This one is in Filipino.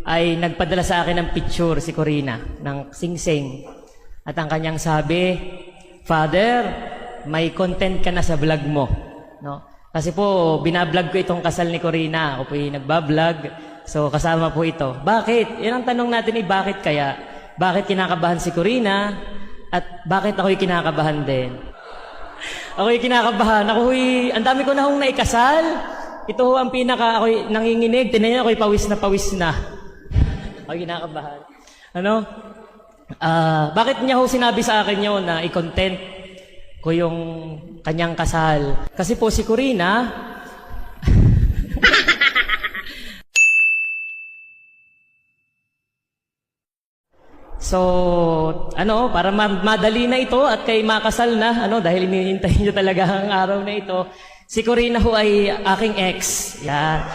ay nagpadala sa akin ng picture si Corina ng sing-sing. At ang kanyang sabi, Father, may content ka na sa vlog mo. No? Kasi po, binablog ko itong kasal ni Corina. Ako po yung nagbablog. So, kasama po ito. Bakit? Yan ang tanong natin bakit kaya? Bakit kinakabahan si Corina? At bakit ako'y kinakabahan din? Ako'y kinakabahan. Ang dami ko na hong naikasal. Ito ho ang ako'y nanginginig. Tinan niyo, ako'y pawis na pawis na. Ako'y kinakabahan. Ano? Bakit niya ho sinabi sa akin yun na i-content ko yung kanyang kasal? Kasi po si Corina, so, para madali na ito at kay makasal na, dahil hinihintay niyo talaga ang araw na ito, si Corina ho ay aking ex. Yan.